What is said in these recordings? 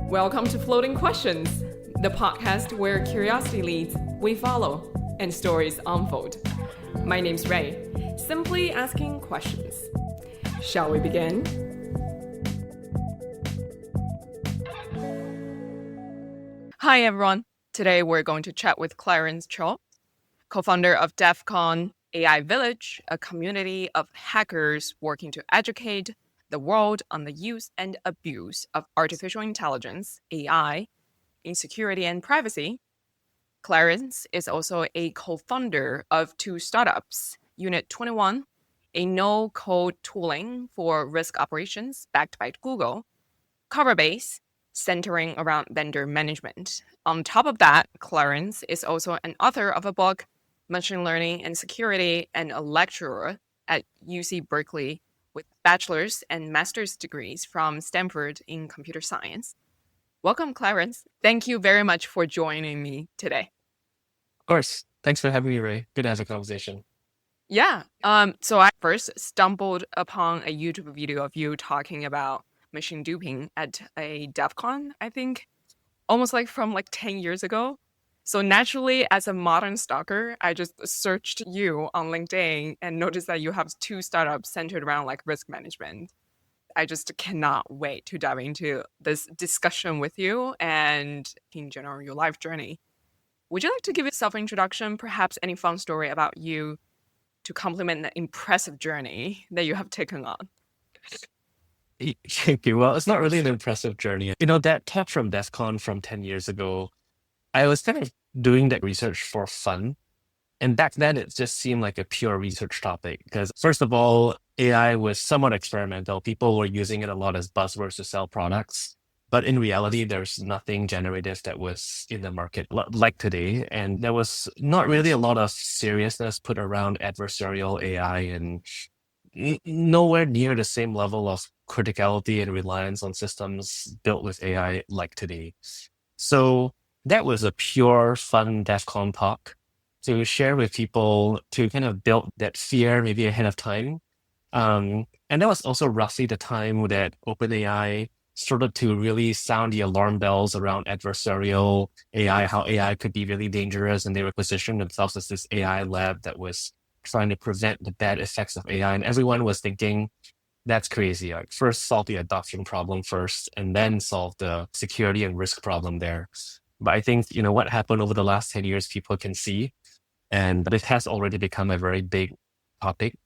Welcome to Floating Questions, the podcast where curiosity leads, we follow, and stories unfold. My name's Ray, simply asking questions. Shall we begin? Hi everyone. Today we're going to chat with Clarence Chio, co-founder of DEFCON AI Village, a community of hackers working to educate the world on the use and abuse of artificial intelligence, AI, in security and privacy. Clarence is also a co-founder of two startups, Unit 21, a no-code tooling for risk operations backed by Google, Coverbase, centering around vendor management. On top of that, Clarence is also an author of a book, Machine Learning and Security, and a lecturer at UC Berkeley with bachelor's and master's degrees from Stanford in computer science. Welcome, Clarence. Thank you very much for joining me today. Of course. Thanks for having me, Ray. Good to have a conversation. Yeah. So I first stumbled upon a YouTube video of you talking about machine duping at a DEFCON, I think, almost like from 10 years ago. So naturally, as a modern stalker, I just searched you on LinkedIn and noticed that you have two startups centered around risk management. I just cannot wait to dive into this discussion with you and in general, your life journey. Would you like to give a self-introduction, perhaps any fun story about you to complement the impressive journey that you have taken on? Thank you. Well, it's not really an impressive journey. That talk from DEFCON from 10 years ago, I was kind of doing that research for fun. And back then, it just seemed like a pure research topic because, first of all, AI was somewhat experimental. People were using it a lot as buzzwords to sell products. But in reality, there's nothing generative that was in the market like today. And there was not really a lot of seriousness put around adversarial AI and nowhere near the same level of criticality and reliance on systems built with AI like today. So that was a pure fun DEFCON talk to share with people to kind of build that fear maybe ahead of time. And that was also roughly the time that OpenAI started to really sound the alarm bells around adversarial AI, how AI could be really dangerous. And they were positioned themselves as this AI lab that was trying to prevent the bad effects of AI. And everyone was thinking, that's crazy. Like first solve the adoption problem first, and then solve the security and risk problem there. But I think, what happened over the last 10 years, people can see, but it has already become a very big topic.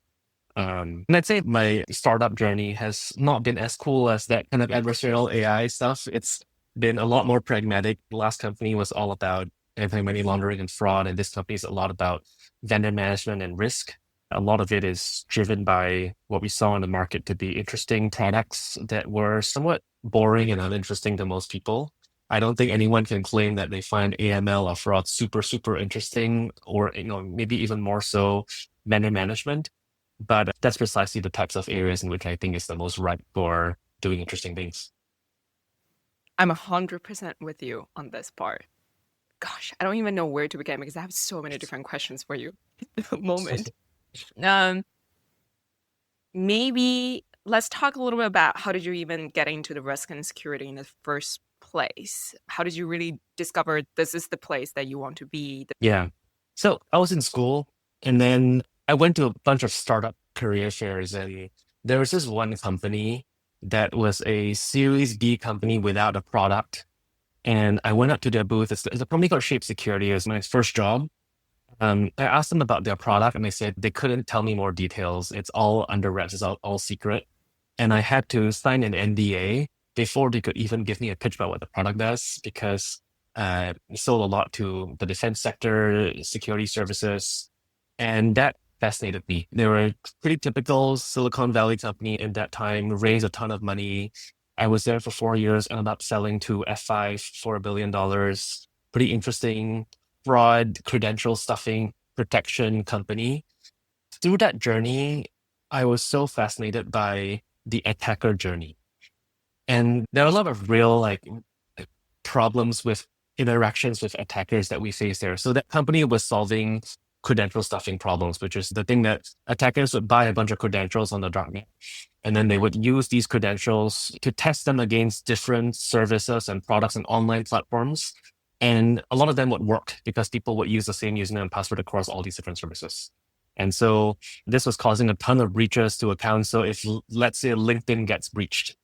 And I'd say my startup journey has not been as cool as that kind of adversarial AI stuff. It's been a lot more pragmatic. The last company was all about anti-money laundering and fraud, and this company is a lot about vendor management and risk. A lot of it is driven by what we saw in the market to be interesting products that were somewhat boring and uninteresting to most people. I don't think anyone can claim that they find AML or fraud super, super interesting, or maybe even more so vendor management. But that's precisely the types of areas in which I think is the most ripe for doing interesting things. I'm 100% with you on this part. Gosh, I don't even know where to begin because I have so many different questions for you at the moment. Maybe let's talk a little bit about how did you even get into the risk and security in the first place? How did you really discover this is the place that you want to be? Yeah. So I was in school and then I went to a bunch of startup career fairs, and there was this one company that was a Series B company without a product. And I went up to their booth. It's a company called Shape Security. It was my first job. I asked them about their product and they said they couldn't tell me more details. It's all under wraps, it's all secret. And I had to sign an NDA before they could even give me a pitch about what the product does, because it sold a lot to the defense sector, security services, and that fascinated me. They were a pretty typical Silicon Valley company in that time, raised a ton of money. I was there for 4 years, ended up selling to F5 for $1 billion. Pretty interesting fraud, credential stuffing, protection company. Through that journey, I was so fascinated by the attacker journey. And there are a lot of real problems with interactions with attackers that we face there. So that company was solving credential stuffing problems, which is the thing that attackers would buy a bunch of credentials on the darknet. And then they would use these credentials to test them against different services and products and online platforms. And a lot of them would work because people would use the same username and password across all these different services. And so this was causing a ton of breaches to accounts. So if, let's say, LinkedIn gets breached,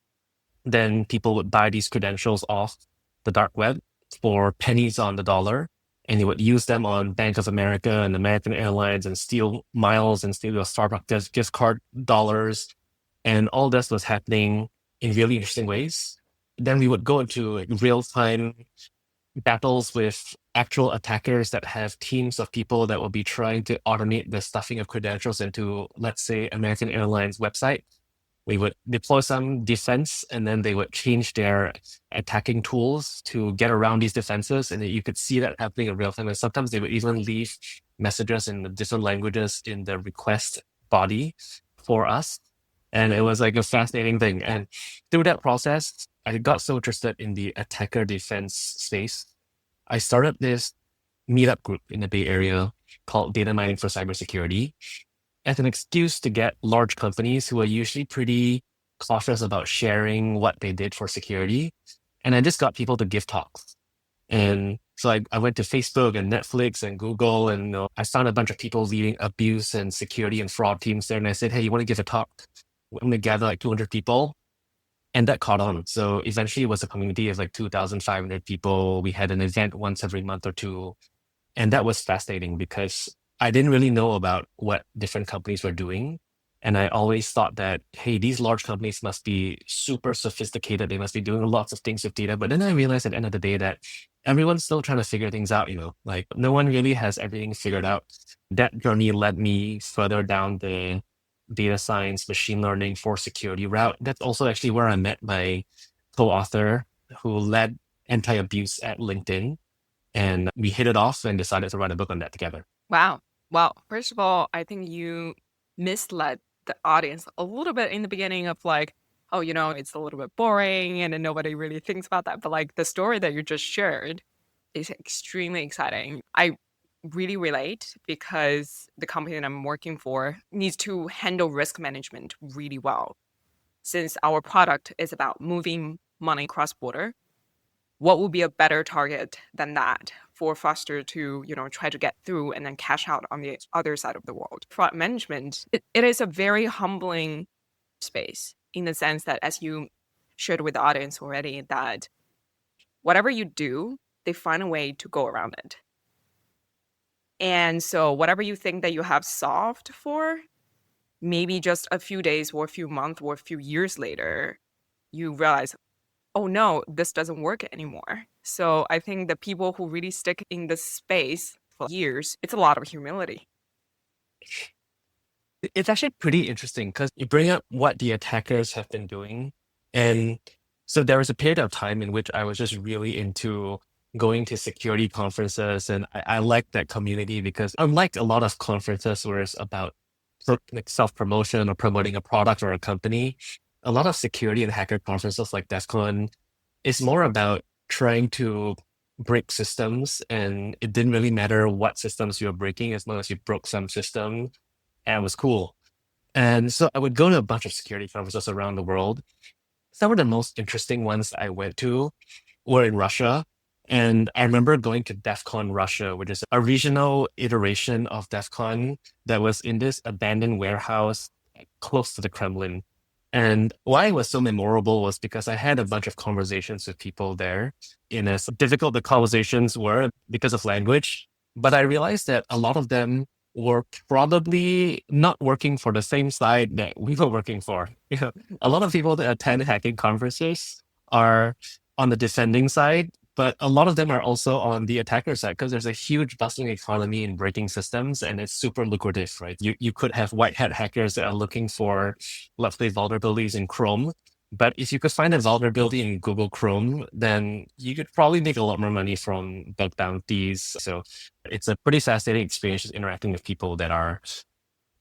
then people would buy these credentials off the dark web for pennies on the dollar. And they would use them on Bank of America and American Airlines and steal miles and steal your Starbucks gift card dollars. And all this was happening in really interesting ways. Then we would go into like real-time battles with actual attackers that have teams of people that will be trying to automate the stuffing of credentials into, let's say, American Airlines website. We would deploy some defense, and then they would change their attacking tools to get around these defenses. And you could see that happening in real time. And sometimes they would even leave messages in the different languages in the request body for us. And it was like a fascinating thing. And through that process, I got so interested in the attacker defense space. I started this meetup group in the Bay Area called Data Mining for Cybersecurity as an excuse to get large companies who are usually pretty cautious about sharing what they did for security. And I just got people to give talks. And so I went to Facebook and Netflix and Google, and I found a bunch of people leading abuse and security and fraud teams there. And I said, hey, you want to give a talk? I'm going to gather like 200 people. And that caught on. So eventually it was a community of like 2,500 people. We had an event once every month or two. And that was fascinating because I didn't really know about what different companies were doing. And I always thought that, hey, these large companies must be super sophisticated. They must be doing lots of things with data. But then I realized at the end of the day that everyone's still trying to figure things out, like no one really has everything figured out. That journey led me further down the data science, machine learning for security route. That's also actually where I met my co-author who led anti-abuse at LinkedIn. And we hit it off and decided to write a book on that together. Wow. Well, first of all, I think you misled the audience a little bit in the beginning of like, oh, it's a little bit boring and then nobody really thinks about that. But like the story that you just shared is extremely exciting. I really relate because the company that I'm working for needs to handle risk management really well. Since our product is about moving money cross border, what would be a better target than that for Foster to, try to get through and then cash out on the other side of the world? Fraud management, it is a very humbling space in the sense that, as you shared with the audience already, that whatever you do, they find a way to go around it. And so whatever you think that you have solved for, maybe just a few days or a few months or a few years later, you realize, oh no, this doesn't work anymore. So I think the people who really stick in this space for years, it's a lot of humility. It's actually pretty interesting because you bring up what the attackers have been doing. And so there was a period of time in which I was just really into going to security conferences. And I liked that community because unlike a lot of conferences where it's about like self-promotion or promoting a product or a company, a lot of security and hacker conferences like DEFCON is more about trying to break systems. And it didn't really matter what systems you were breaking as long as you broke some system, and it was cool. And so I would go to a bunch of security conferences around the world. Some of the most interesting ones I went to were in Russia. And I remember going to DEFCON Russia, which is a regional iteration of DEFCON that was in this abandoned warehouse close to the Kremlin. And why it was so memorable was because I had a bunch of conversations with people there, in as difficult the conversations were because of language. But I realized that a lot of them were probably not working for the same side that we were working for. A lot of people that attend hacking conferences are on the defending side, but a lot of them are also on the attacker side because there's a huge bustling economy in breaking systems and it's super lucrative, right? You could have white hat hackers that are looking for, let's say, vulnerabilities in Chrome. But if you could find a vulnerability in Google Chrome, then you could probably make a lot more money from bug bounties. So it's a pretty fascinating experience just interacting with people that are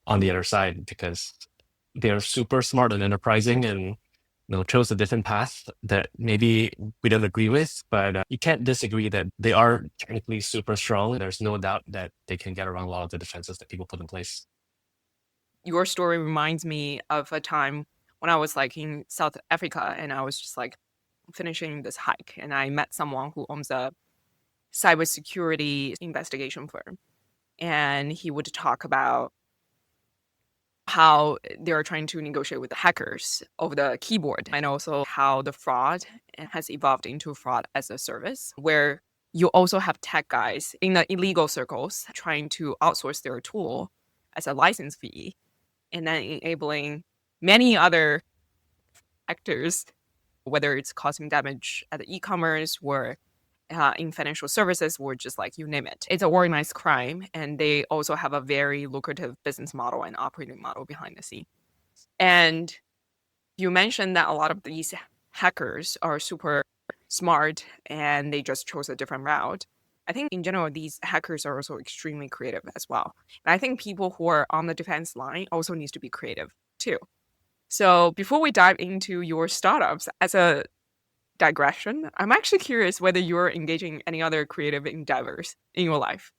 on the other side because they're super smart and enterprising, and chose a different path that maybe we don't agree with, but you can't disagree that they are technically super strong. There's no doubt that they can get around a lot of the defenses that people put in place. Your story reminds me of a time when I was like in South Africa and I was just like finishing this hike and I met someone who owns a cybersecurity investigation firm. And he would talk about how they are trying to negotiate with the hackers over the keyboard and also how the fraud has evolved into fraud as a service, where you also have tech guys in the illegal circles trying to outsource their tool as a license fee and then enabling many other actors, whether it's causing damage at the e-commerce or in financial services or just like you name it. It's an organized crime, and they also have a very lucrative business model and operating model behind the scene. And you mentioned that a lot of these hackers are super smart and they just chose a different route. I think in general, these hackers are also extremely creative as well. And I think people who are on the defense line also needs to be creative too. So before we dive into your startups, as a digression, I'm actually curious whether you're engaging in any other creative endeavors in your life.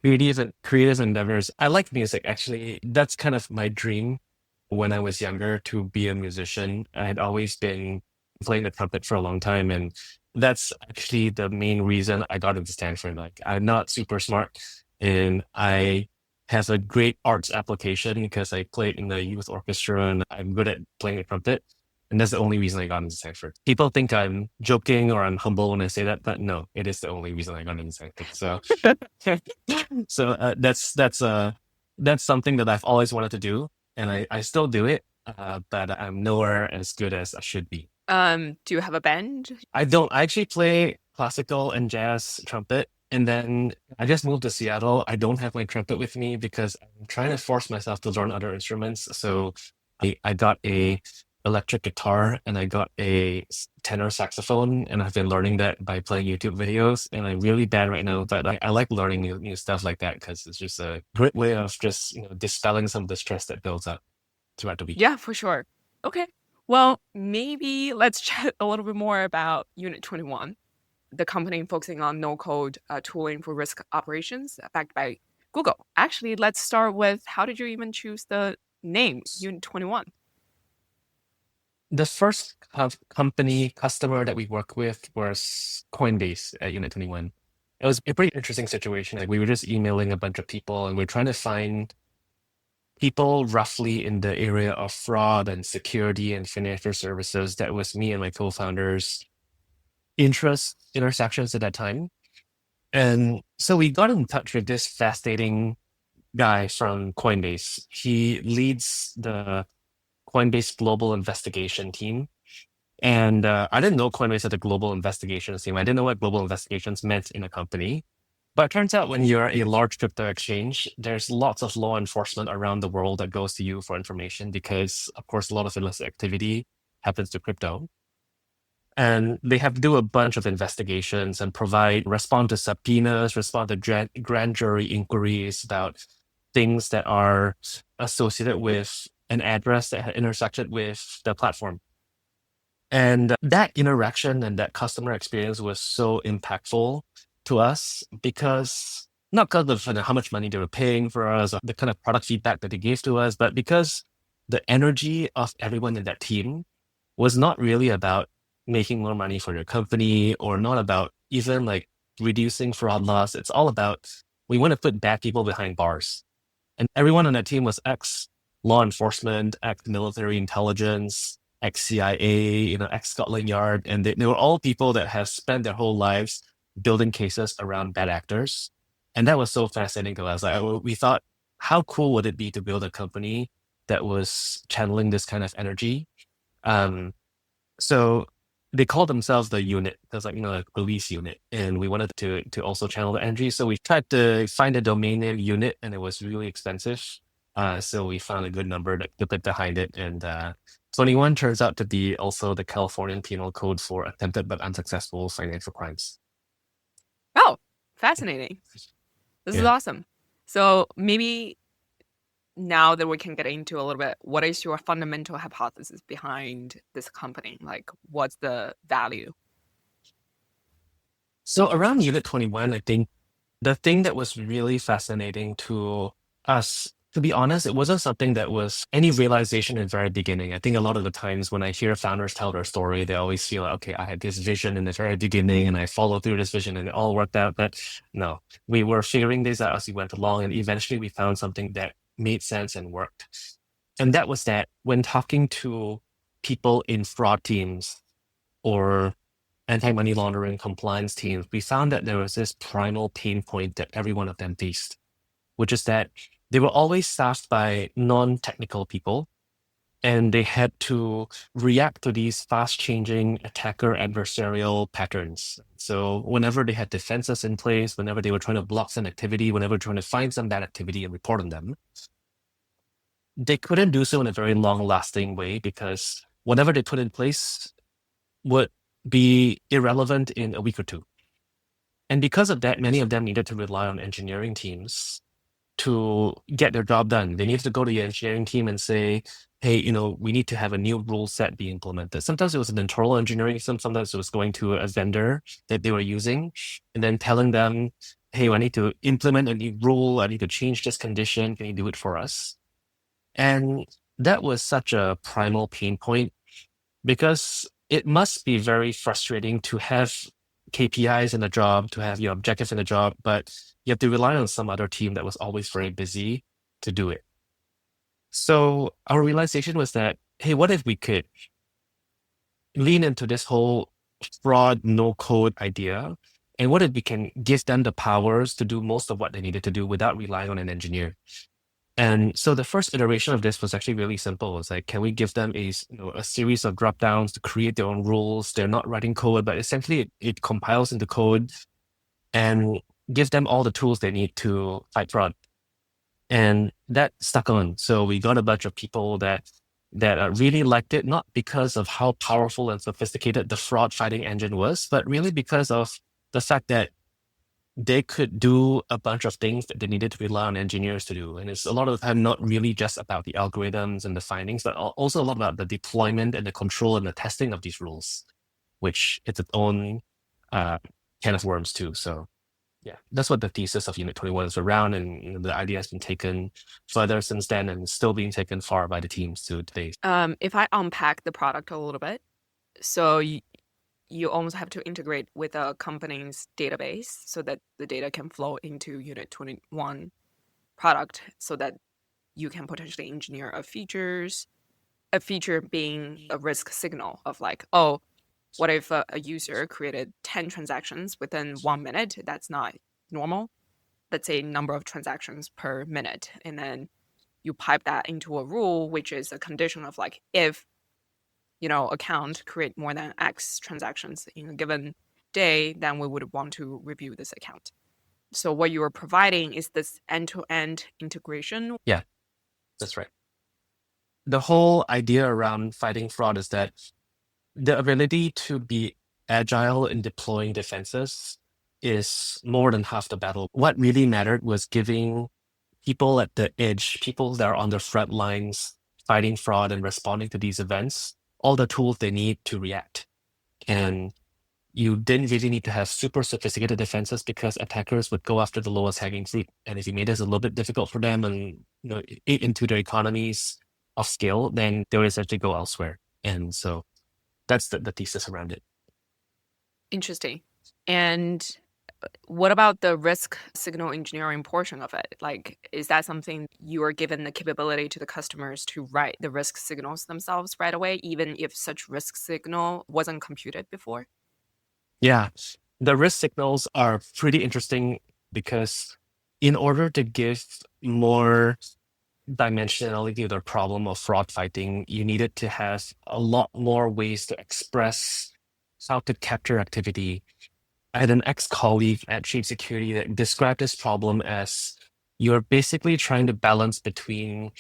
Creative endeavors. I like music actually. That's kind of my dream when I was younger to be a musician. I had always been playing the trumpet for a long time, and that's actually the main reason I got into Stanford. Like I'm not super smart, and I have a great arts application because I played in the youth orchestra and I'm good at playing the trumpet. And that's the only reason I got into Stanford. People think I'm joking or I'm humble when I say that, but no, it is the only reason I got into Stanford. So, that's something that I've always wanted to do, and I still do it, but I'm nowhere as good as I should be. Do you have a band? I don't. I actually play classical and jazz trumpet. And then I just moved to Seattle. I don't have my trumpet with me because I'm trying to force myself to learn other instruments. So I got a electric guitar and I got a tenor saxophone, and I've been learning that by playing YouTube videos. And I'm really bad right now, but I like learning new stuff like that because it's just a great way of just dispelling some of the stress that builds up throughout the week. Yeah, for sure. Okay. Well, maybe let's chat a little bit more about Unit 21, the company focusing on no-code tooling for risk operations backed by Google. Actually, let's start with how did you even choose the name Unit 21? The first company customer that we worked with was Coinbase at Unit 21. It was a pretty interesting situation. Like we were just emailing a bunch of people and we're trying to find people roughly in the area of fraud and security and financial services. That was me and my co-founders' interest intersections at that time. And so we got in touch with this fascinating guy from Coinbase. He leads the Coinbase global investigation team. And I didn't know Coinbase had a global investigations team. I didn't know what global investigations meant in a company. But it turns out when you're a large crypto exchange, there's lots of law enforcement around the world that goes to you for information because, of course, a lot of illicit activity happens to crypto. And they have to do a bunch of investigations and respond to subpoenas, respond to grand jury inquiries about things that are associated with an address that had intersected with the platform. And that interaction and that customer experience was so impactful to us because not because of how much money they were paying for us or the kind of product feedback that they gave to us, but because the energy of everyone in that team was not really about making more money for your company or not about even like reducing fraud loss. It's all about we want to put bad people behind bars. And everyone on that team was ex law enforcement, ex military intelligence, ex CIA, ex Scotland Yard. And they were all people that have spent their whole lives building cases around bad actors. And that was so fascinating to us. Like, we thought, how cool would it be to build a company that was channeling this kind of energy? So they called themselves the unit. That's like, a police unit. And we wanted to also channel the energy. So we tried to find a domain name unit and it was really expensive. So we found a good number to put behind it. And 21 turns out to be also the Californian Penal Code for attempted but unsuccessful financial crimes. Oh, fascinating. This is Yeah. awesome. So maybe now that we can get into a little bit, what is your fundamental hypothesis behind this company? Like, what's the value? So around Unit 21, I think the thing that was really fascinating to us, to be honest, it wasn't something that was any realization in the very beginning. I think a lot of the times when I hear founders tell their story, they always feel like, okay, I had this vision in the very beginning and I followed through this vision and it all worked out. But no, we were figuring this out as we went along, and eventually we found something that made sense and worked. And that was that when talking to people in fraud teams or anti-money laundering compliance teams, we found that there was this primal pain point that every one of them faced, which is that they were always staffed by non-technical people, and they had to react to these fast-changing attacker adversarial patterns. So whenever they had defenses in place, whenever they were trying to block some activity, whenever trying to find some bad activity and report on them, they couldn't do so in a very long-lasting way because whatever they put in place would be irrelevant in a week or two. And because of that, many of them needed to rely on engineering teams to get their job done. They needed to go to the engineering team and say, hey, we need to have a new rule set be implemented. Sometimes it was an internal engineering system, sometimes it was going to a vendor that they were using and then telling them, hey, I need to implement a new rule, I need to change this condition, can you do it for us? And that was such a primal pain point because it must be very frustrating to have KPIs in a job, to have your objectives in a job, but you have to rely on some other team that was always very busy to do it. So our realization was that, hey, what if we could lean into this whole fraud no code idea? And what if we can give them the powers to do most of what they needed to do without relying on an engineer? And so the first iteration of this was actually really simple. It's like, can we give them a series of drop downs to create their own rules? They're not writing code, but essentially it compiles into code and gives them all the tools they need to fight fraud. And that stuck on. So we got a bunch of people that really liked it, not because of how powerful and sophisticated the fraud fighting engine was, but really because of the fact that they could do a bunch of things that they needed to rely on engineers to do. And it's a lot of the time not really just about the algorithms and the findings, but also a lot about the deployment and the control and the testing of these rules, which it's its own can of worms too. So yeah, that's what the thesis of Unit 21 is around. And the idea has been taken further since then and still being taken far by the teams to today. If I unpack the product a little bit, so you almost have to integrate with a company's database so that the data can flow into Unit 21 product so that you can potentially engineer a feature being a risk signal of like, oh, what if a user created 10 transactions within 1 minute? That's not normal. Let's say number of transactions per minute. And then you pipe that into a rule, which is a condition of like, if account create more than X transactions in a given day, then we would want to review this account. So what you are providing is this end-to-end integration. Yeah, that's right. The whole idea around fighting fraud is that the ability to be agile in deploying defenses is more than half the battle. What really mattered was giving people at the edge, people that are on the front lines fighting fraud and responding to these events, all the tools they need to react. And you didn't really need to have super sophisticated defenses because attackers would go after the lowest hanging fruit. And if you made this a little bit difficult for them and eat into their economies of scale, then they would essentially go elsewhere. And so that's the thesis around it. Interesting. And what about the risk signal engineering portion of it? Like, is that something you are given the capability to the customers to write the risk signals themselves right away, even if such risk signal wasn't computed before? Yeah, the risk signals are pretty interesting because in order to give more dimensionality to the problem of fraud fighting, you needed to have a lot more ways to express how to capture activity. I had an ex-colleague at Chief Security that described this problem as you're basically trying to balance between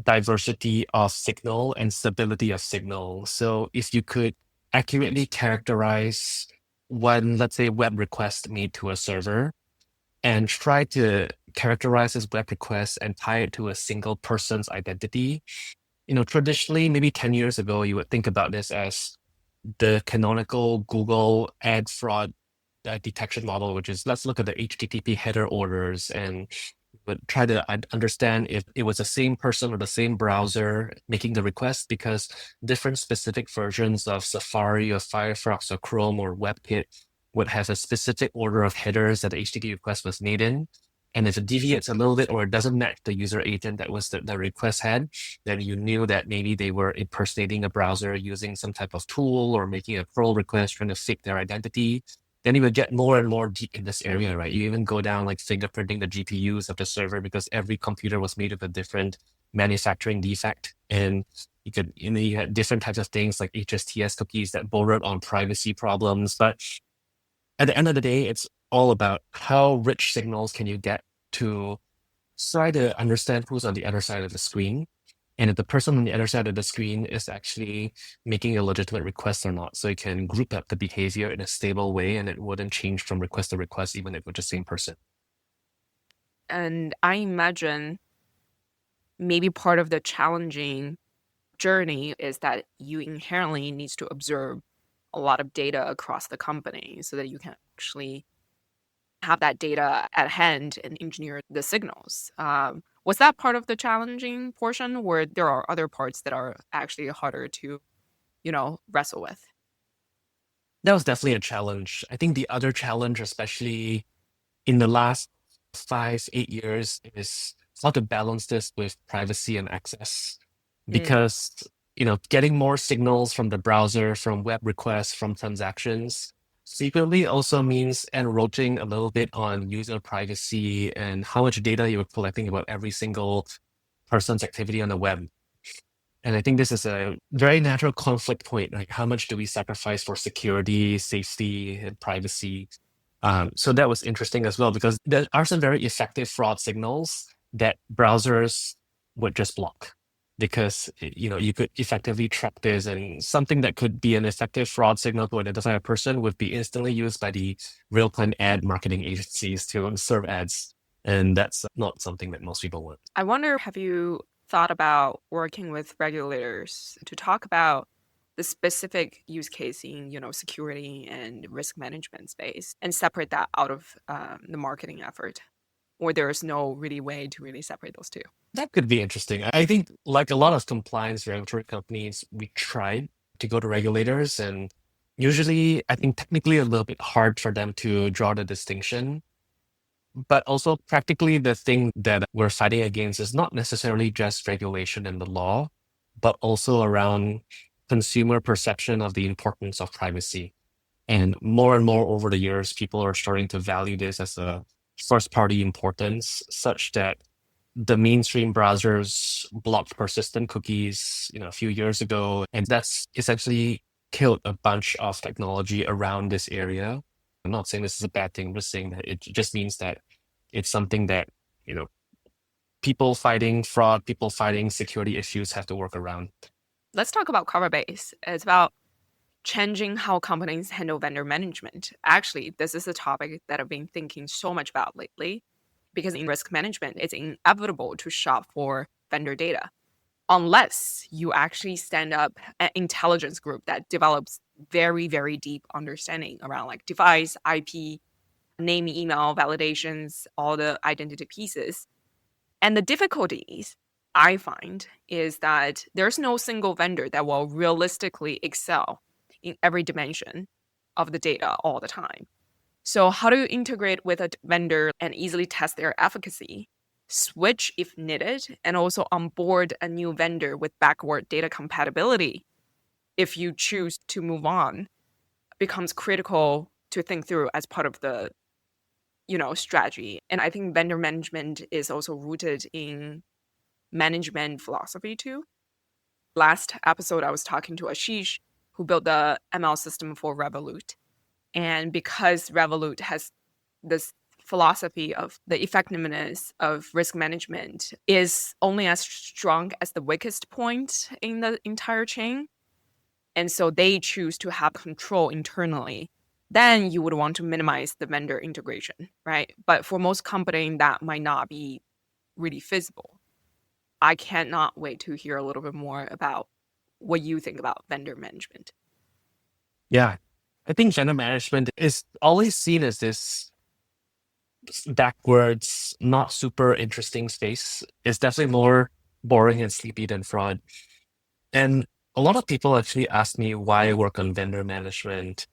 diversity of signal and stability of signal. So if you could accurately characterize one, let's say, web request made to a server and try to characterizes web requests and tie it to a single person's identity. Traditionally, maybe 10 years ago, you would think about this as the canonical Google ad fraud detection model, which is let's look at the HTTP header orders and would try to understand if it was the same person or the same browser making the request, because different specific versions of Safari or Firefox or Chrome or WebKit would have a specific order of headers that the HTTP request was made in. And if it deviates a little bit or it doesn't match the user agent that was the request had, then you knew that maybe they were impersonating a browser using some type of tool or making a curl request trying to fake their identity. Then you would get more and more deep in this area, right? You even go down like fingerprinting the GPUs of the server because every computer was made with a different manufacturing defect. And you had different types of things like HSTS cookies that bordered on privacy problems. But at the end of the day, it's all about how rich signals can you get to try to understand who's on the other side of the screen, and if the person on the other side of the screen is actually making a legitimate request or not. So you can group up the behavior in a stable way and it wouldn't change from request to request, even if it's the same person. And I imagine maybe part of the challenging journey is that you inherently needs to observe a lot of data across the company so that you can actually have that data at hand and engineer the signals. Was that part of the challenging portion, where there are other parts that are actually harder to, wrestle with? That was definitely a challenge. I think the other challenge, especially in the last 5, 8 years, is how to balance this with privacy and access. Because, getting more signals from the browser, from web requests, from transactions, secretly also means encroaching a little bit on user privacy and how much data you're collecting about every single person's activity on the web. And I think this is a very natural conflict point. Like, how much do we sacrifice for security, safety, and privacy? So that was interesting as well, because there are some very effective fraud signals that browsers would just block, because you could effectively track this, and something that could be an effective fraud signal to identify a person would be instantly used by the real-time ad marketing agencies to serve ads. And that's not something that most people want. I wonder, have you thought about working with regulators to talk about the specific use case in, security and risk management space and separate that out of the marketing effort? Or there's no really way to really separate those two? That could be interesting. I think, like a lot of compliance regulatory companies, we tried to go to regulators, and usually, I think technically a little bit hard for them to draw the distinction. But also, practically, the thing that we're fighting against is not necessarily just regulation and the law, but also around consumer perception of the importance of privacy. And more over the years, people are starting to value this as a first party importance, such that the mainstream browsers blocked persistent cookies, a few years ago, and that's essentially killed a bunch of technology around this area. I'm not saying this is a bad thing. I'm just saying that it just means that it's something that, people fighting fraud, people fighting security issues have to work around. Let's talk about cover base. It's about changing how companies handle vendor management. Actually, this is a topic that I've been thinking so much about lately, because in risk management, it's inevitable to shop for vendor data unless you actually stand up an intelligence group that develops very, very deep understanding around like device, IP, name, email, validations, all the identity pieces. And the difficulties I find is that there's no single vendor that will realistically excel in every dimension of the data all the time. So how do you integrate with a vendor and easily test their efficacy, switch if needed, and also onboard a new vendor with backward data compatibility if you choose to move on, becomes critical to think through as part of the strategy. And I think vendor management is also rooted in management philosophy too. Last episode, I was talking to Ashish, who built the ML system for Revolut. And because Revolut has this philosophy of the effectiveness of risk management is only as strong as the weakest point in the entire chain. And so they choose to have control internally then you would want to minimize the vendor integration, right? But for most companies, that might not be really feasible. I cannot wait to hear a little bit more about what you think about vendor management. Yeah. I think vendor management is always seen as this backwards, not super interesting space. It's definitely more boring and sleepy than fraud. And a lot of people actually ask me why I work on vendor management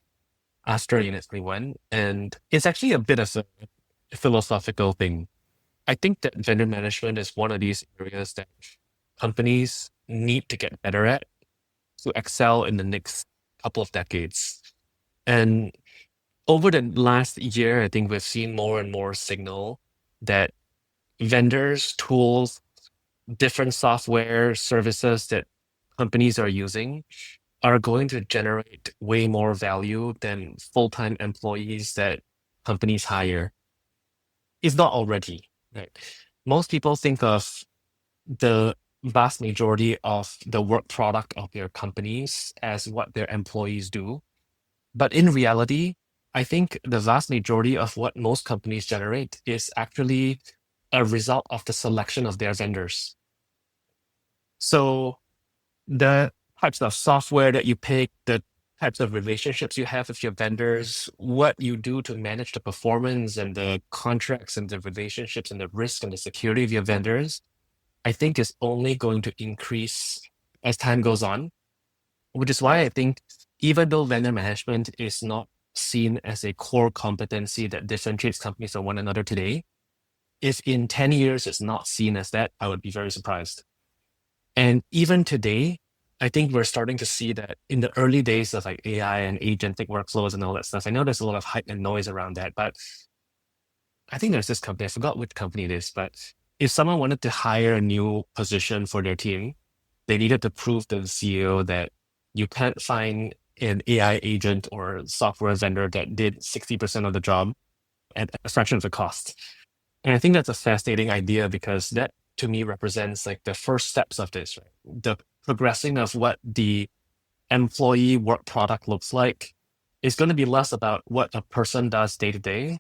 after Unit 21. And it's actually a bit of a philosophical thing. I think that vendor management is one of these areas that companies need to get better at to excel in the next couple of decades. And over the last year, I think we've seen more and more signal that vendors, tools, different software services that companies are using are going to generate way more value than full-time employees that companies hire. It's not already, right? Most people think of the vast majority of the work product of their companies as what their employees do. But in reality, I think the vast majority of what most companies generate is actually a result of the selection of their vendors. So the types of software that you pick, the types of relationships you have with your vendors, what you do to manage the performance and the contracts and the relationships and the risk and the security of your vendors, I think is only going to increase as time goes on, which is why I think even though vendor management is not seen as a core competency that differentiates companies from one another today, if in 10 years it's not seen as that, I would be very surprised. And even today, I think we're starting to see that in the early days of like AI and agentic workflows and all that stuff. I know there's a lot of hype and noise around that, but I think there's this company, I forgot which company it is, but if someone wanted to hire a new position for their team, they needed to prove to the CEO that you can't find an AI agent or software vendor that did 60% of the job at a fraction of the cost. And I think that's a fascinating idea because that to me represents like the first steps of this, right? The progressing of what the employee work product looks like is going to be less about what a person does day to day.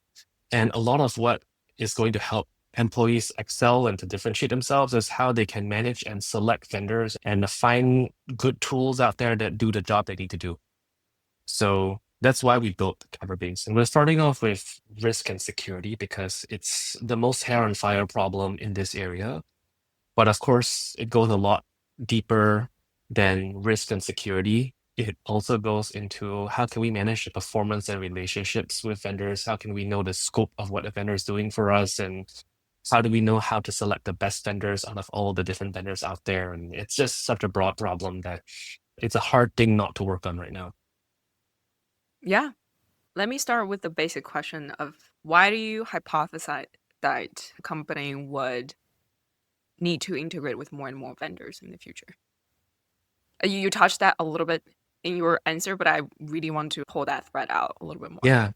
And a lot of what is going to help employees excel and to differentiate themselves is how they can manage and select vendors and find good tools out there that do the job they need to do. So that's why we built Coverbase. And we're starting off with risk and security because it's the most hair on fire problem in this area. But of course, it goes a lot deeper than risk and security. It also goes into how can we manage the performance and relationships with vendors? How can we know the scope of what a vendor is doing for us? And how do we know how to select the best vendors out of all the different vendors out there? And it's just such a broad problem that it's a hard thing not to work on right now. Yeah. Let me start with the basic question of why do you hypothesize that a company would need to integrate with more and more vendors in the future? You touched that a little bit in your answer, but I really want to pull that thread out a little bit more. Yeah.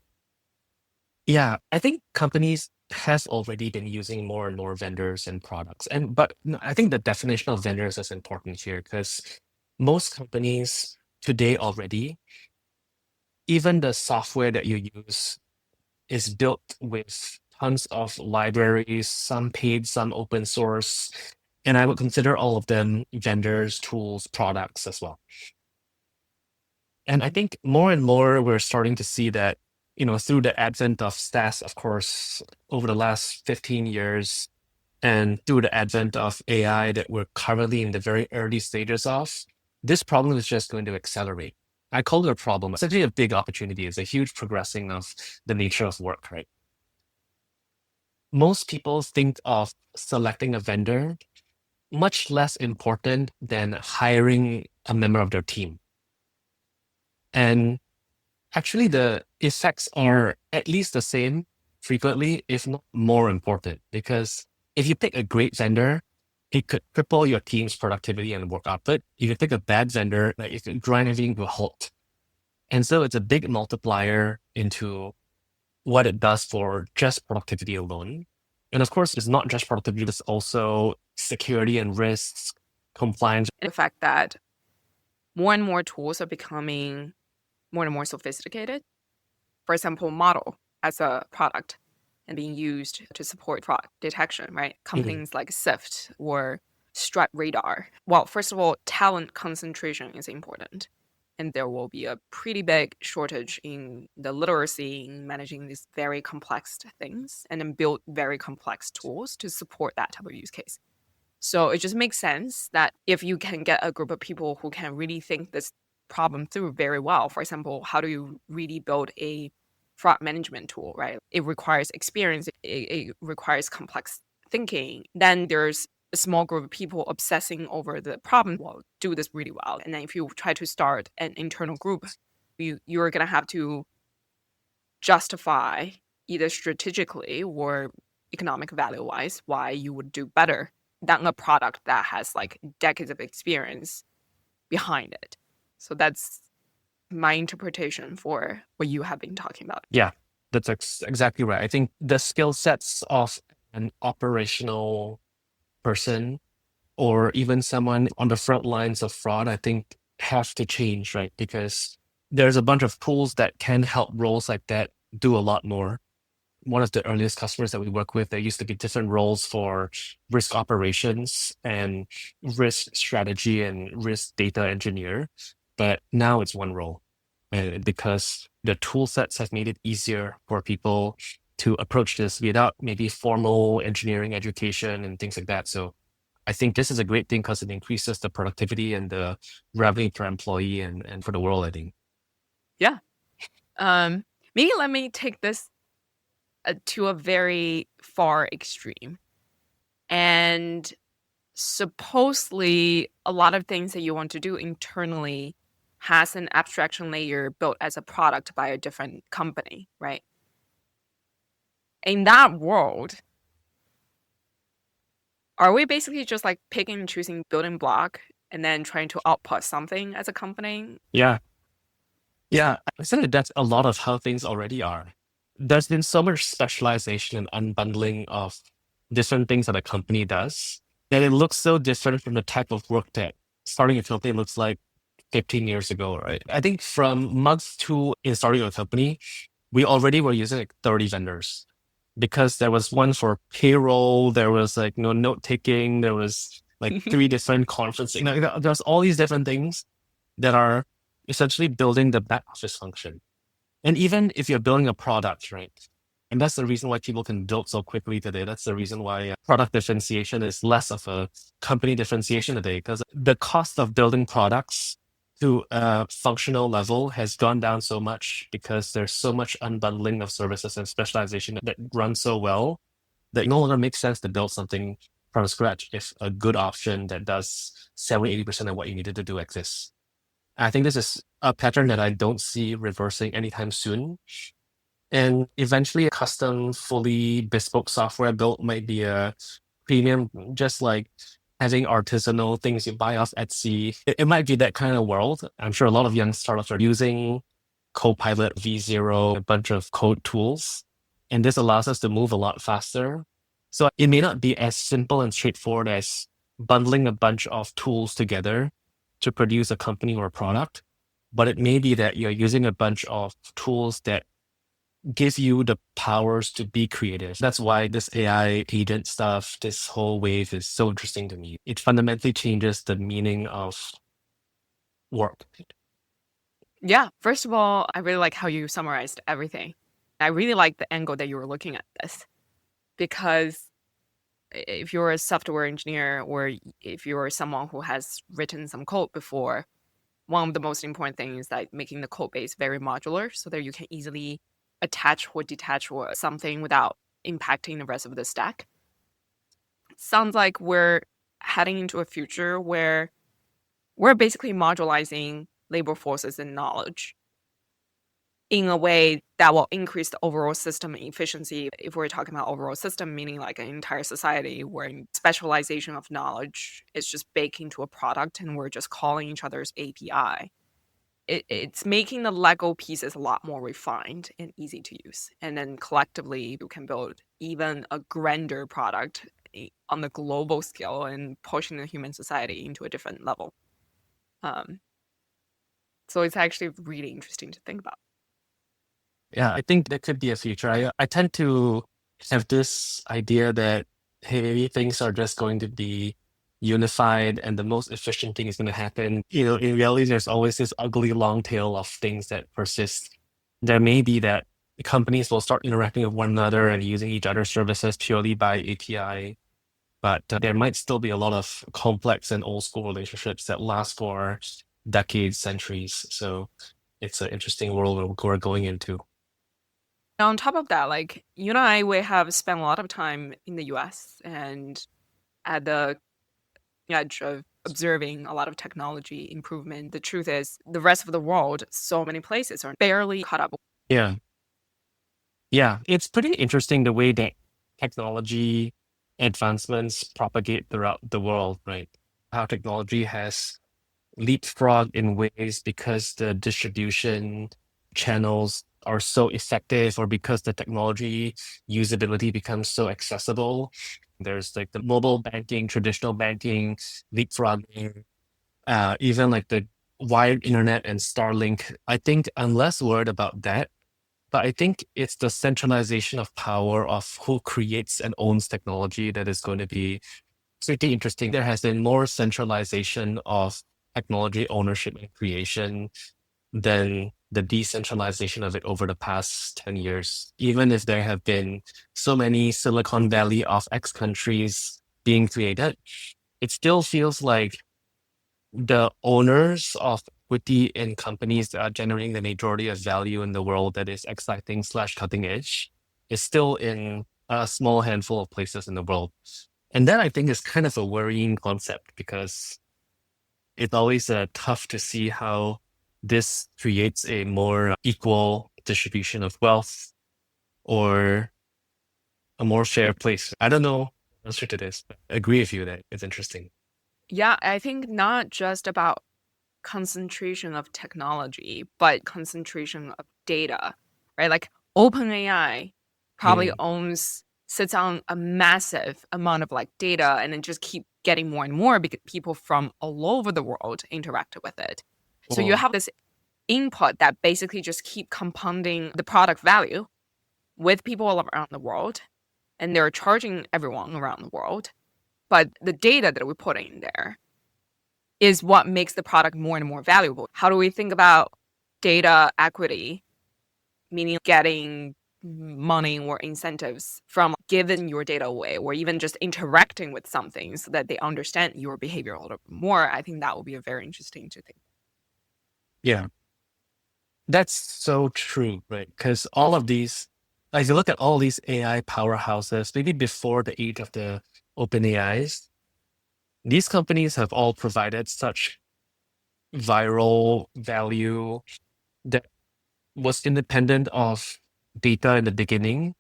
Yeah. I think companies have already been using more and more vendors and products. But no, I think the definition of vendors is important here because most companies today already, even the software that you use is built with tons of libraries, some paid, some open source. And I would consider all of them vendors, tools, products as well. And I think more and more we're starting to see that, through the advent of SaaS, of course, over the last 15 years, and through the advent of AI that we're currently in the very early stages of, this problem is just going to accelerate. I call it a problem. It's actually a big opportunity. It's a huge progressing of the nature of work, right? Most people think of selecting a vendor much less important than hiring a member of their team. And actually, the effects are at least the same frequently, if not more important, because if you pick a great vendor, it could cripple your team's productivity and work output. If you pick a bad vendor, like it could grind everything to a halt. And so it's a big multiplier into what it does for just productivity alone. And of course, it's not just productivity, it's also security and risks, compliance. And the fact that more and more tools are becoming more and more sophisticated. for example, model as a product and being used to support fraud detection, right? Companies like SIFT or Strut Radar. Well, first of all, talent concentration is important. And there will be a pretty big shortage in the literacy in managing these very complex things and then build very complex tools to support that type of use case. So it just makes sense that if you can get a group of people who can really think this problem through very well, for example, how do you really build a fraud management tool, right? It requires experience, it requires complex thinking. Then there's a small group of people obsessing over the problem will do this really well. And then if you try to start an internal group, you're going to have to justify either strategically or economic value wise why you would do better than a product that has like decades of experience behind it. So that's my interpretation for what you have been talking about. Yeah, that's exactly right. I think the skill sets of an operational person or even someone on the front lines of fraud, I think have to change, right? Because there's a bunch of tools that can help roles like that do a lot more. One of the earliest customers that we work with, there used to be different roles for risk operations and risk strategy and risk data engineer, but now it's one role. And because the tool sets have made it easier for people to approach this without maybe formal engineering education and things like that. So I think this is a great thing because it increases the productivity and the revenue per employee and for the world, I think. Yeah. Maybe let me take this to a very far extreme. And supposedly, a lot of things that you want to do internally has an abstraction layer built as a product by a different company, right? In that world, are we basically just like picking and choosing building block and then trying to output something as a company? Yeah. Yeah. I said that's a lot of how things already are. There's been so much specialization and unbundling of different things that a company does that it looks so different from the type of work that starting a company looks like 15 years ago, right? I think from month two in starting a company, we already were using like 30 vendors because there was one for payroll, there was like note taking, there was like three different conferencing. There's all these different things that are essentially building the back office function. And even if you're building a product, right? And that's the reason why people can build so quickly today. That's the reason why product differentiation is less of a company differentiation today, because the cost of building products to a functional level has gone down so much because there's so much unbundling of services and specialization that runs so well that it no longer makes sense to build something from scratch if a good option that does 70-80% of what you needed to do exists. I think this is a pattern that I don't see reversing anytime soon. And eventually, a custom, fully bespoke software built might be a premium, just like having artisanal things you buy off Etsy. It might be that kind of world. I'm sure a lot of young startups are using Copilot, V0, a bunch of code tools. And this allows us to move a lot faster. So it may not be as simple and straightforward as bundling a bunch of tools together to produce a company or a product, but it may be that you're using a bunch of tools that give you the powers to be creative. That's why this AI agent stuff, this whole wave is so interesting to me. It fundamentally changes the meaning of work. Yeah, first of all, I really like how you summarized everything. I really like the angle that you were looking at this because if you're a software engineer or if you're someone who has written some code before, one of the most important things is like making the code base very modular so that you can easily attach or detach or something without impacting the rest of the stack. Sounds like we're heading into a future where we're basically modularizing labor forces and knowledge in a way that will increase the overall system efficiency. If we're talking about overall system, meaning like an entire society where specialization of knowledge is just baked into a product and we're just calling each other's API. It's making the Lego pieces a lot more refined and easy to use. And then collectively, you can build even a grander product on the global scale and pushing the human society into a different level. So it's actually really interesting to think about. Yeah, I think there could be a future. I tend to have this idea that, hey, things are just going to be unified and the most efficient thing is going to happen. In reality, there's always this ugly long tail of things that persist. There may be that companies will start interacting with one another and using each other's services purely by API, but there might still be a lot of complex and old school relationships that last for decades, centuries. So it's an interesting world we're going into. On top of that, like you and I, we have spent a lot of time in the US and at the edge of observing a lot of technology improvement. The truth is, the rest of the world, so many places are barely caught up. Yeah. Yeah. It's pretty interesting the way that technology advancements propagate throughout the world, right? How technology has leapfrogged in ways because the distribution channels are so effective or because the technology usability becomes so accessible. There's like the mobile banking, traditional banking, leapfrogging, even like the wired internet and Starlink. I think I'm less worried about that, but I think it's the centralization of power of who creates and owns technology that is going to be pretty interesting. There has been more centralization of technology ownership and creation than the decentralization of it over the past 10 years. Even if there have been so many Silicon Valley of X countries being created, it still feels like the owners of equity in companies that are generating the majority of value in the world that is exciting slash cutting edge is still in a small handful of places in the world. And that I think is kind of a worrying concept because it's always tough to see how this creates a more equal distribution of wealth or a more fair place. I don't know the answer to this, but I agree with you that it's interesting. Yeah, I think not just about concentration of technology, but concentration of data, right? Like OpenAI probably Mm. sits on a massive amount of like data and then just keep getting more and more because people from all over the world interact with it. So you Mm. have this input that basically just keep compounding the product value with people all around the world, and they're charging everyone around the world. But the data that we put in there is what makes the product more and more valuable. How do we think about data equity, meaning getting money or incentives from giving your data away or even just interacting with something so that they understand your behavior a little bit more? I think that would be a very interesting to think. Yeah, that's so true, right? Because all of these, as you look at all these AI powerhouses, maybe before the age of the open AIs, these companies have all provided such viral value that was independent of data in the beginning,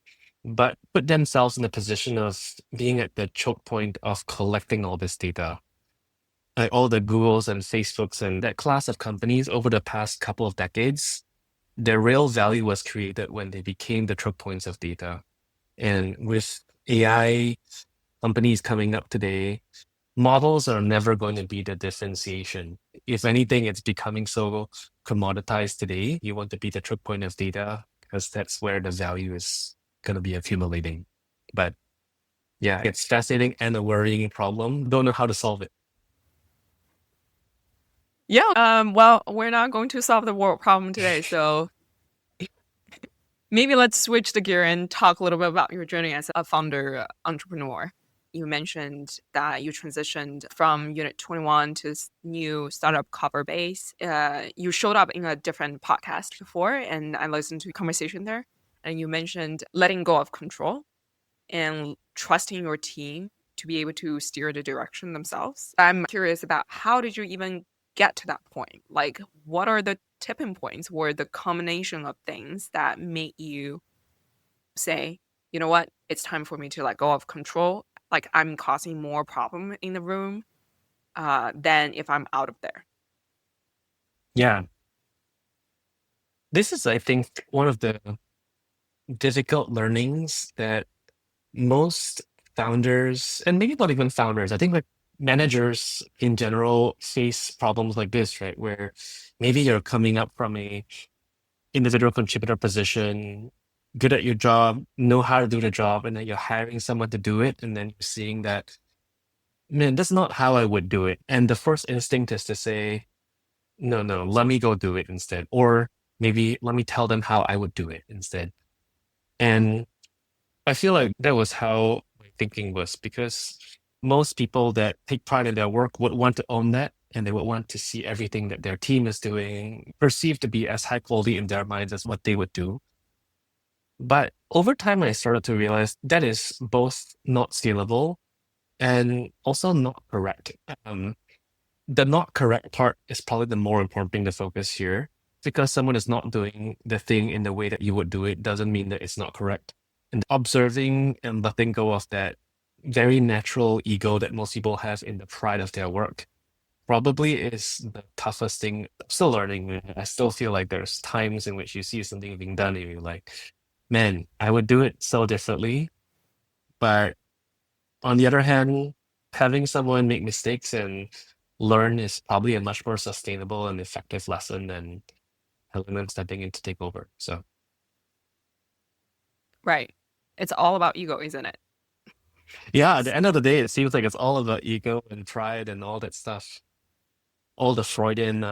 but put themselves in the position of being at the choke point of collecting all this data. Like all the Googles and Facebooks and that class of companies over the past couple of decades, their real value was created when they became the choke points of data. And with AI companies coming up today, models are never going to be the differentiation. If anything, it's becoming so commoditized today. You want to be the choke point of data because that's where the value is going to be accumulating. But yeah, it's fascinating and a worrying problem. Don't know how to solve it. Yeah. Well, we're not going to solve the world problem today, so maybe let's switch the gear and talk a little bit about your journey as a founder entrepreneur. You mentioned that you transitioned from Unit 21 to this new startup cover base. You showed up in a different podcast before, and I listened to a conversation there. And you mentioned letting go of control and trusting your team to be able to steer the direction themselves. I'm curious about how did you even get to that point? Like, what are the tipping points or the combination of things that make you say, you know what, it's time for me to let go of control? Like, I'm causing more problem in the room than if I'm out of there. Yeah. This is, I think, one of the difficult learnings that most founders, and maybe not even founders, I think like managers in general face problems like this, right? Where maybe you're coming up from a individual contributor position, good at your job, know how to do the job, and then you're hiring someone to do it, and then you're seeing that, man, that's not how I would do it. And the first instinct is to say, no, no, let me go do it instead. Or maybe let me tell them how I would do it instead. And I feel like that was how my thinking was, because most people that take pride in their work would want to own that, and they would want to see everything that their team is doing perceived to be as high quality in their minds as what they would do. But over time, I started to realize that is both not scalable and also not correct. The not correct part is probably the more important thing to focus here. Because someone is not doing the thing in the way that you would do it doesn't mean that it's not correct. And observing and letting go of that very natural ego that most people have in the pride of their work probably is the toughest thing. I'm still learning. I still feel like there's times in which you see something being done and you're like, man, I would do it so differently. But on the other hand, having someone make mistakes and learn is probably a much more sustainable and effective lesson than having them stepping in to take over. So Right. It's all about ego, isn't it? yeah, at the end of the day, it seems like it's all about ego and pride and all that stuff. All the Freudian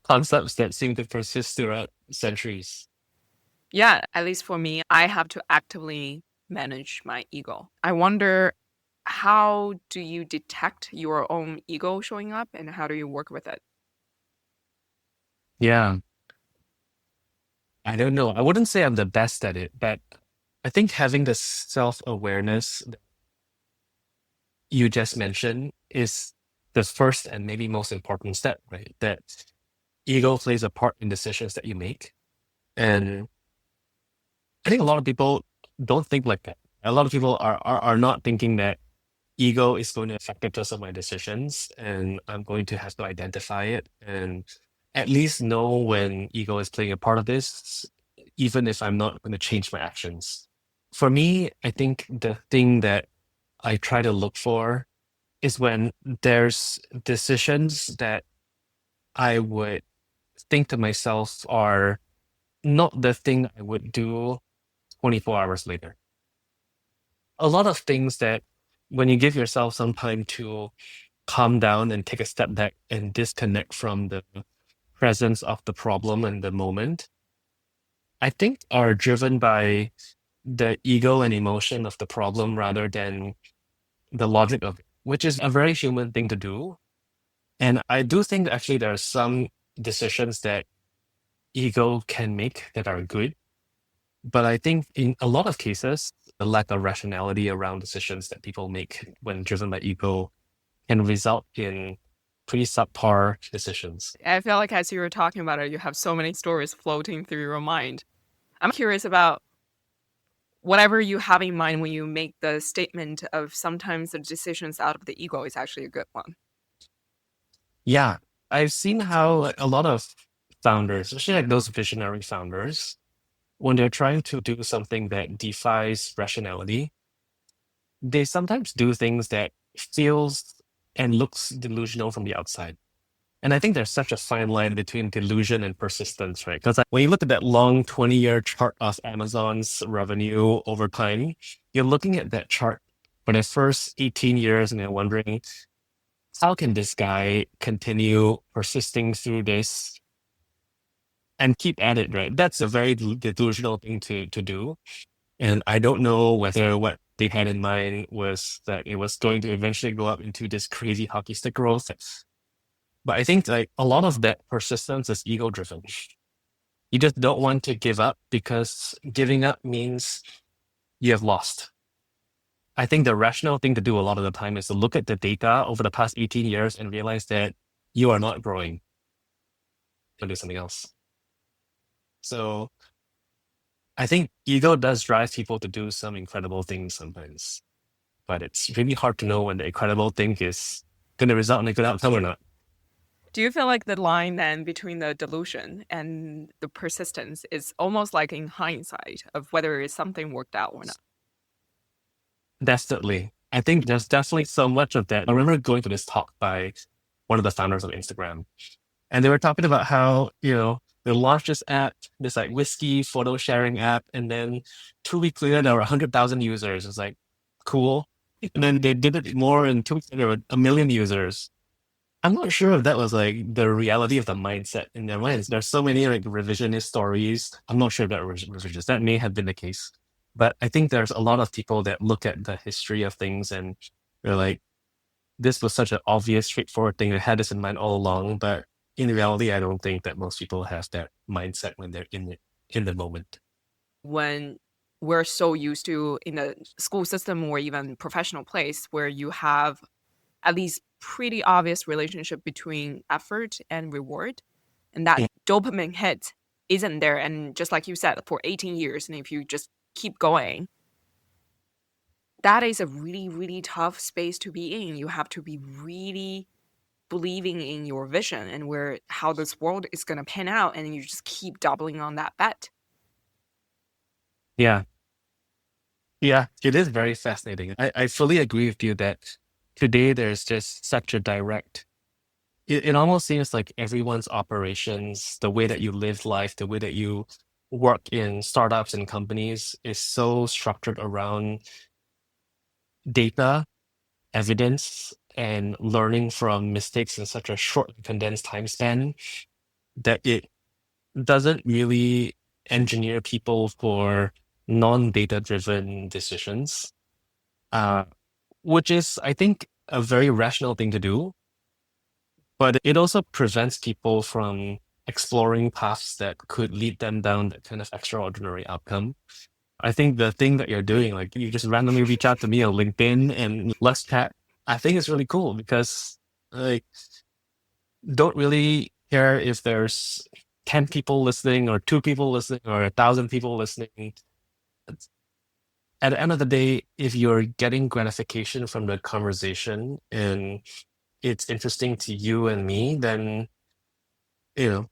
concepts that seem to persist throughout centuries. Yeah, at least for me, I have to actively manage my ego. I wonder, how do you detect your own ego showing up and how do you work with it? Yeah, I don't know. I wouldn't say I'm the best at it, but I think having the self-awareness that you just mentioned is the first and maybe most important step, right? That ego plays a part in decisions that you make. And I think a lot of people don't think like that. A lot of people are not thinking that ego is going to affect the rest of my decisions, and I'm going to have to identify it and at least know when ego is playing a part of this, even if I'm not going to change my actions. For me, I think the thing that I try to look for is when there's decisions that I would think to myself are not the thing I would do 24 hours later. A lot of things that when you give yourself some time to calm down and take a step back and disconnect from the presence of the problem and the moment, I think are driven by the ego and emotion of the problem rather than the logic of it, which is a very human thing to do. And I do think actually there are some decisions that ego can make that are good. But I think in a lot of cases, the lack of rationality around decisions that people make when driven by ego can result in pretty subpar decisions. I feel like as you were talking about it, you have so many stories floating through your mind. I'm curious about whatever you have in mind when you make the statement of sometimes the decisions out of the ego is actually a good one. Yeah, I've seen how like, a lot of founders, especially like those visionary founders, when they're trying to do something that defies rationality, they sometimes do things that feels and looks delusional from the outside. And I think there's such a fine line between delusion and persistence, right? Because when you look at that long 20-year chart of Amazon's revenue over time, you're looking at that chart for the first 18 years and you're wondering, how can this guy continue persisting through this and keep at it, right? That's a very delusional thing to do. And I don't know whether what they had in mind was that it was going to eventually go up into this crazy hockey stick growth. But I think like a lot of that persistence is ego driven. You just don't want to give up because giving up means you have lost. I think the rational thing to do a lot of the time is to look at the data over the past 18 years and realize that you are not growing and do something else. So I think ego does drive people to do some incredible things sometimes, but it's really hard to know when the incredible thing is going to result in a good outcome or not. Do you feel like the line then between the delusion and the persistence is almost like in hindsight of whether something worked out or not? Definitely. I think there's definitely so much of that. I remember going to this talk by one of the founders of Instagram, and they were talking about how, They launched this app, this like whiskey photo sharing app, and then 2 weeks later there were 100,000 users. It's like cool. And then they did it more, and 2 weeks later there were a million users. I'm not sure if that was like the reality of the mindset in their minds. There's so many like revisionist stories. I'm not sure if that was revisionist. That may have been the case. But I think there's a lot of people that look at the history of things and they're like, this was such an obvious, straightforward thing. I had this in mind all along. But in reality, I don't think that most people have that mindset when they're in it in the moment. When we're so used to in the school system or even professional place where you have at least pretty obvious relationship between effort and reward, and that Mm. dopamine hit isn't there, and just like you said, for 18 years, and if you just keep going, that is a really, really tough space to be in. You have to be really believing in your vision and where how this world is going to pan out, and you just keep doubling on that bet. Yeah. Yeah. It is very fascinating. I fully agree with you that today there's just such a direct it almost seems like everyone's operations, the way that you live life, the way that you work in startups and companies is so structured around data, evidence, and learning from mistakes in such a short, condensed time span that it doesn't really engineer people for non-data driven decisions, uh, which is, I think, a very rational thing to do. But it also prevents people from exploring paths that could lead them down that kind of extraordinary outcome. I think the thing that you're doing, like you just randomly reach out to me on LinkedIn and let's chat, I think it's really cool because like don't really care if there's 10 people listening or 2 people listening or 1,000 people listening. It's- At the end of the day, if you're getting gratification from the conversation and it's interesting to you and me, then you know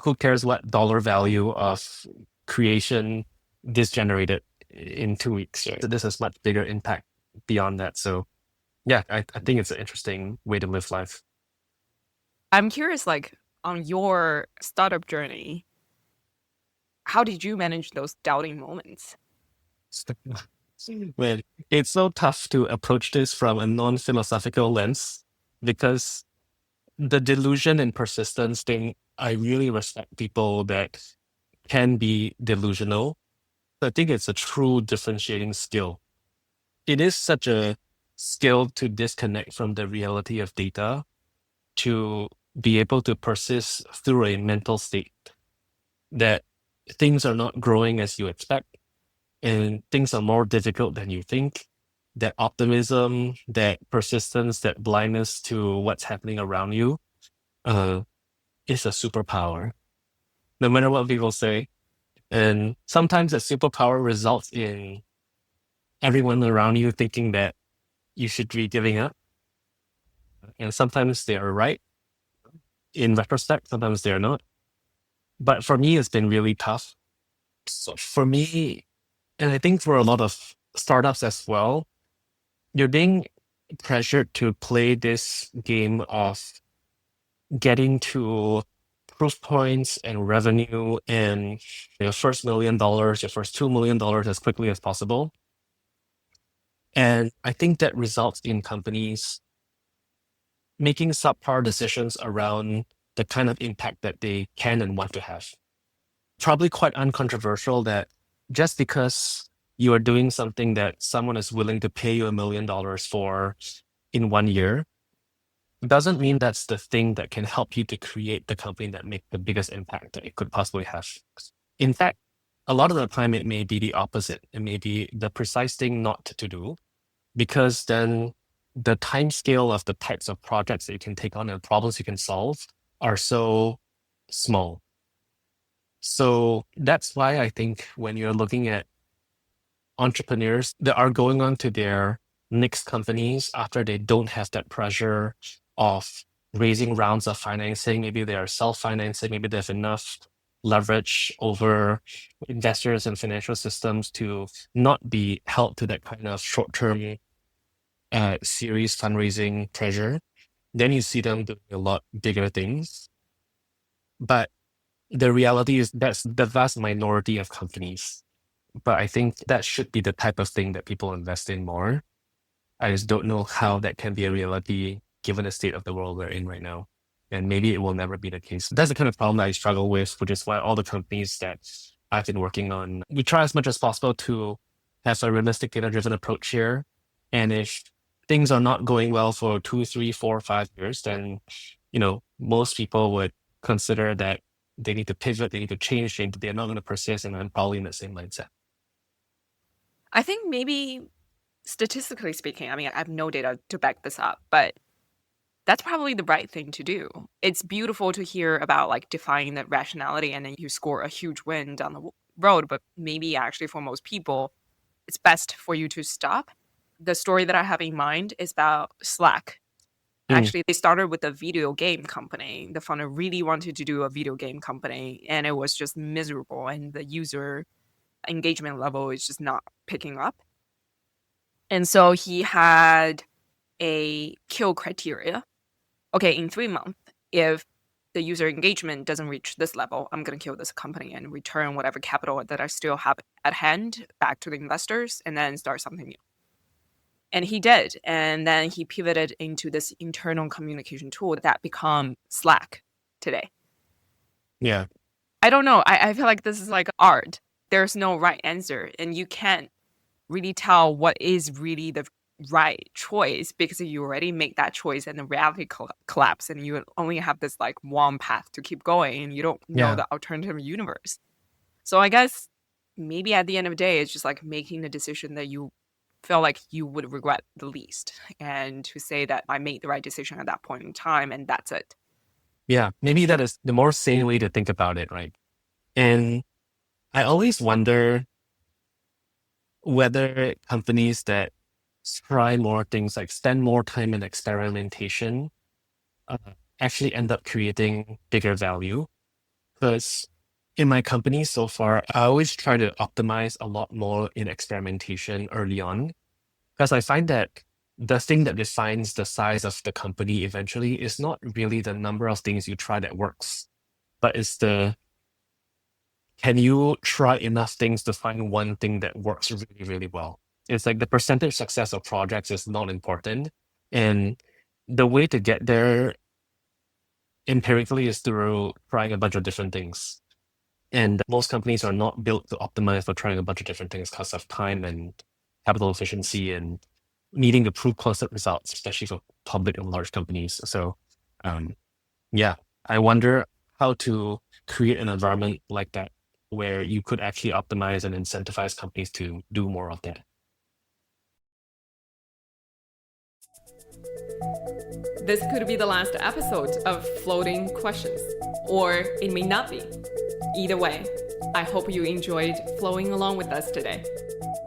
who cares what dollar value of creation this generated in 2 weeks, right? So this has much bigger impact beyond that. So yeah, I think it's an interesting way to live life. I'm curious, like on your startup journey, how did you manage those doubting moments? Man, it's so tough to approach this from a non-philosophical lens because the delusion and persistence thing, I really respect people that can be delusional. I think it's a true differentiating skill. It is such a skill to disconnect from the reality of data, to be able to persist through a mental state that things are not growing as you expect and things are more difficult than you think. That optimism, that persistence, that blindness to what's happening around you uh, is a superpower, no matter what people say. And sometimes that superpower results in everyone around you thinking that you should be giving up. And sometimes they are right in retrospect, sometimes they're not. But for me, it's been really tough. So for me, and I think for a lot of startups as well, you're being pressured to play this game of getting to proof points and revenue and your first $1 million, your first $2 million as quickly as possible. And I think that results in companies making subpar decisions around the kind of impact that they can and want to have. Probably quite uncontroversial that just because you are doing something that someone is willing to pay you $1 million for in 1 year doesn't mean that's the thing that can help you to create the company that make the biggest impact that it could possibly have. In fact, a lot of the time it may be the opposite. It may be the precise thing not to do, because then the time scale of the types of projects that you can take on and problems you can solve are so small. So that's why I think when you're looking at entrepreneurs that are going on to their next companies after they don't have that pressure of raising rounds of financing, maybe they are self-financing, maybe they have enough leverage over investors and financial systems to not be held to that kind of short-term series fundraising pressure, then you see them doing a lot bigger things. But the reality is that's the vast minority of companies. But I think that should be the type of thing that people invest in more. I just don't know how that can be a reality given the state of the world we're in right now. And maybe it will never be the case. That's the kind of problem that I struggle with, which is why all the companies that I've been working on, we try as much as possible to have a realistic data-driven approach here. And if things are not going well for 2, 3, 4, 5 years, then, most people would consider that they need to pivot, they need to change, they're not going to persist, and I'm probably in the same mindset. I think maybe statistically speaking, I mean, I have no data to back this up, but that's probably the right thing to do. It's beautiful to hear about like defying that rationality and then you score a huge win down the road, but maybe actually for most people, it's best for you to stop. The story that I have in mind is about Slack. Mm, Actually, they started with a video game company. The founder really wanted to do a video game company, and it was just miserable, and the user engagement level is just not picking up. And so he had a kill criteria. Okay, in 3 months, if the user engagement doesn't reach this level, I'm going to kill this company and return whatever capital that I still have at hand back to the investors and then start something new. And he did. And then he pivoted into this internal communication tool that become Slack today. yeah. I don't know. I feel like this is like art. There's no right answer. And you can't really tell what is really the right choice because you already make that choice and the reality collapse and you only have this like one path to keep going and you don't know Yeah. the alternative universe. So I guess maybe at the end of the day, it's just like making the decision that you feel like you would regret the least and to say that I made the right decision at that point in time and that's it. Yeah. Maybe that is the more sane way to think about it, right? And I always wonder whether companies that try more things, like spend more time in experimentation, uh, actually end up creating bigger value. Because in my company so far, I always try to optimize a lot more in experimentation early on. Because I find that the thing that defines the size of the company eventually is not really the number of things you try that works, but it's can you try enough things to find one thing that works really, really well? It's like the percentage success of projects is not important. And the way to get there empirically is through trying a bunch of different things. And most companies are not built to optimize for trying a bunch of different things because of time and capital efficiency and needing to prove constant results, especially for public and large companies. So, yeah, I wonder how to create an environment like that where you could actually optimize and incentivize companies to do more of that. This could be the last episode of Floating Questions, or it may not be. Either way, I hope you enjoyed flowing along with us today.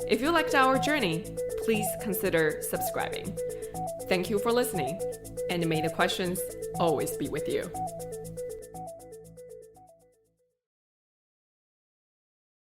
If you liked our journey, please consider subscribing. Thank you for listening, and may the questions always be with you.